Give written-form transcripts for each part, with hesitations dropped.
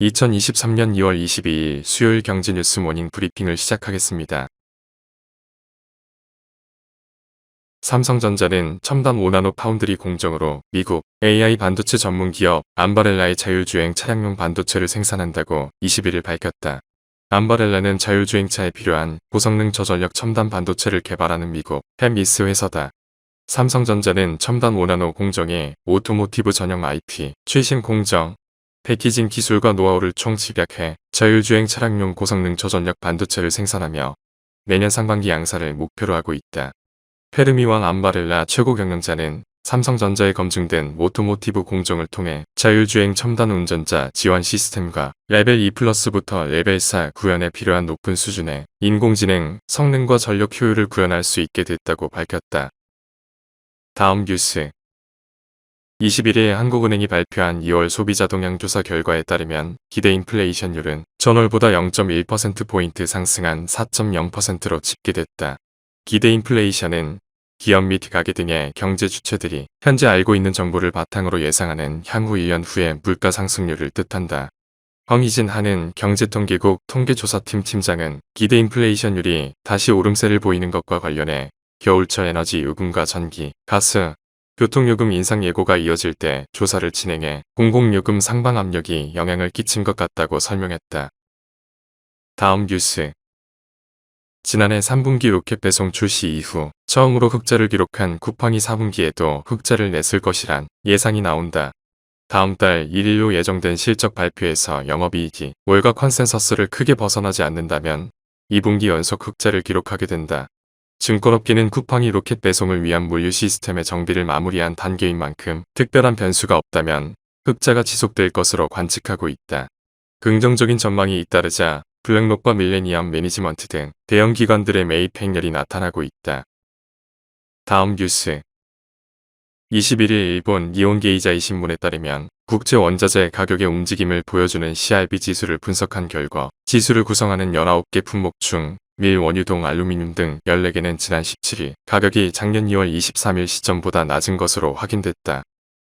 2023년 2월 22일 수요일 경제뉴스 모닝 브리핑을 시작하겠습니다. 삼성전자는 첨단 5나노 파운드리 공정으로 미국 AI 반도체 전문 기업 암바렐라의 자율주행 차량용 반도체를 생산한다고 21일 밝혔다. 암바렐라는 자율주행차에 필요한 고성능 저전력 첨단 반도체를 개발하는 미국 팹리스 회사다. 삼성전자는 첨단 5나노 공정에 오토모티브 전용 IP, 최신 공정, 패키징 기술과 노하우를 총 집약해 자율주행 차량용 고성능 저전력 반도체를 생산하며 내년 상반기 양산을 목표로 하고 있다. 페르미왕 암바렐라 최고 경영자는 삼성전자에 검증된 오토모티브 공정을 통해 자율주행 첨단 운전자 지원 시스템과 레벨 2+부터 레벨 4 구현에 필요한 높은 수준의 인공지능, 성능과 전력 효율을 구현할 수 있게 됐다고 밝혔다. 다음 뉴스 21일 한국은행이 발표한 2월 소비자 동향 조사 결과에 따르면 기대 인플레이션율은 전월보다 0.1%포인트 상승한 4.0%로 집계됐다. 기대 인플레이션은 기업 및 가계 등의 경제 주체들이 현재 알고 있는 정보를 바탕으로 예상하는 향후 1년 후의 물가 상승률을 뜻한다. 황희진 한은 경제통계국 통계조사팀 팀장은 기대 인플레이션율이 다시 오름세를 보이는 것과 관련해 겨울철 에너지 요금과 전기, 가스, 교통요금 인상 예고가 이어질 때 조사를 진행해 공공요금 상방 압력이 영향을 끼친 것 같다고 설명했다. 다음 뉴스 지난해 3분기 로켓 배송 출시 이후 처음으로 흑자를 기록한 쿠팡이 4분기에도 흑자를 냈을 것이란 예상이 나온다. 다음 달 1일로 예정된 실적 발표에서 영업이익이 월가 컨센서스를 크게 벗어나지 않는다면 2분기 연속 흑자를 기록하게 된다. 증권업계는 쿠팡이 로켓 배송을 위한 물류 시스템의 정비를 마무리한 단계인 만큼 특별한 변수가 없다면 흑자가 지속될 것으로 관측하고 있다. 긍정적인 전망이 잇따르자 블랙록과 밀레니엄 매니지먼트 등 대형 기관들의 매입 행렬이 나타나고 있다. 다음 뉴스 21일 일본 니혼게이자이 신문에 따르면 국제 원자재 가격의 움직임을 보여주는 CRB 지수를 분석한 결과 지수를 구성하는 19개 품목 중 밀, 원유동, 알루미늄 등 14개는 지난 17일 가격이 작년 2월 23일 시점보다 낮은 것으로 확인됐다.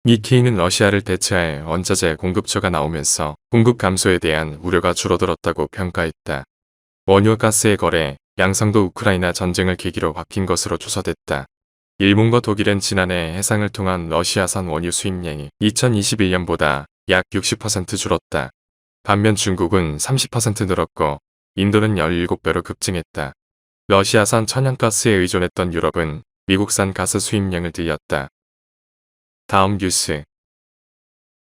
니케이는 러시아를 대체할 원자재 공급처가 나오면서 공급 감소에 대한 우려가 줄어들었다고 평가했다. 원유와 가스의 거래, 양상도 우크라이나 전쟁을 계기로 바뀐 것으로 조사됐다. 일본과 독일은 지난해 해상을 통한 러시아산 원유 수입량이 2021년보다 약 60% 줄었다. 반면 중국은 30% 늘었고 인도는 17배로 급증했다. 러시아산 천연가스에 의존했던 유럽은 미국산 가스 수입량을 늘렸다. 다음 뉴스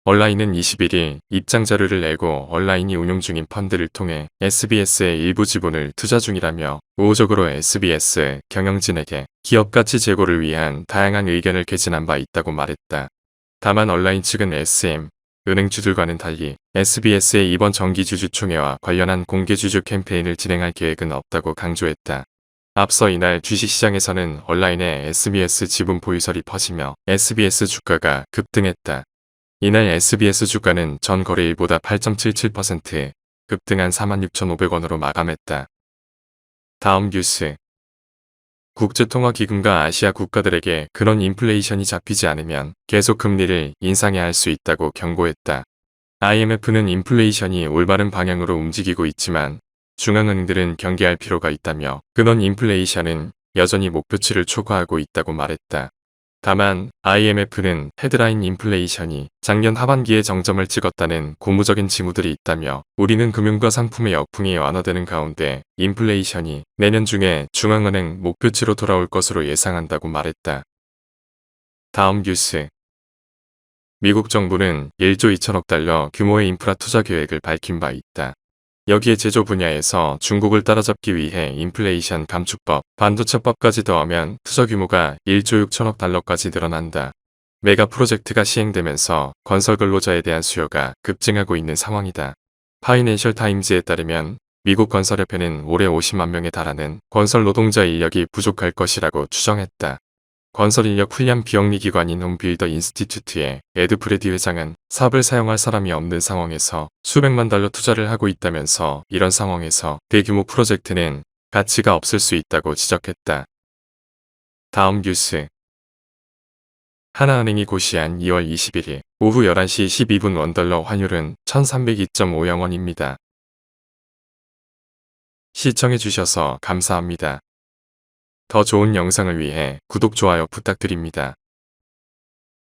온라인은 21일 입장 자료를 내고 온라인이 운용 중인 펀드를 통해 SBS의 일부 지분을 투자 중이라며 우호적으로 SBS 경영진에게 기업 가치 제고를 위한 다양한 의견을 개진한 바 있다고 말했다. 다만 온라인 측은 SM 은행주들과는 달리 SBS의 이번 정기주주총회와 관련한 공개주주 캠페인을 진행할 계획은 없다고 강조했다. 앞서 이날 주식시장에서는 온라인에 SBS 지분 보유설이 퍼지며 SBS 주가가 급등했다. 이날 SBS 주가는 전 거래일보다 8.77% 급등한 46,500원으로 마감했다. 다음 뉴스 국제통화기금과 아시아 국가들에게 그런 인플레이션이 잡히지 않으면 계속 금리를 인상해야 할 수 있다고 경고했다. IMF는 인플레이션이 올바른 방향으로 움직이고 있지만 중앙은행들은 경계할 필요가 있다며 근원 인플레이션은 여전히 목표치를 초과하고 있다고 말했다. 다만 IMF는 헤드라인 인플레이션이 작년 하반기에 정점을 찍었다는 고무적인 징후들이 있다며 우리는 금융과 상품의 역풍이 완화되는 가운데 인플레이션이 내년 중에 중앙은행 목표치로 돌아올 것으로 예상한다고 말했다. 다음 뉴스 미국 정부는 1조 2천억 달러 규모의 인프라 투자 계획을 밝힌 바 있다. 여기에 제조 분야에서 중국을 따라잡기 위해 인플레이션 감축법, 반도체법까지 더하면 투자 규모가 1조 6천억 달러까지 늘어난다. 메가 프로젝트가 시행되면서 건설 근로자에 대한 수요가 급증하고 있는 상황이다. 파이낸셜 타임즈에 따르면 미국 건설협회는 올해 50만 명에 달하는 건설 노동자 인력이 부족할 것이라고 추정했다. 건설인력 훈련 비영리 기관인 홈빌더 인스티튜트의 에드 브레디 회장은 삽을 사용할 사람이 없는 상황에서 수백만 달러 투자를 하고 있다면서 이런 상황에서 대규모 프로젝트는 가치가 없을 수 있다고 지적했다. 다음 뉴스 하나은행이 고시한 2월 21일 오후 11시 12분 원달러 환율은 1302.50원입니다. 시청해주셔서 감사합니다. 더 좋은 영상을 위해 구독, 좋아요 부탁드립니다.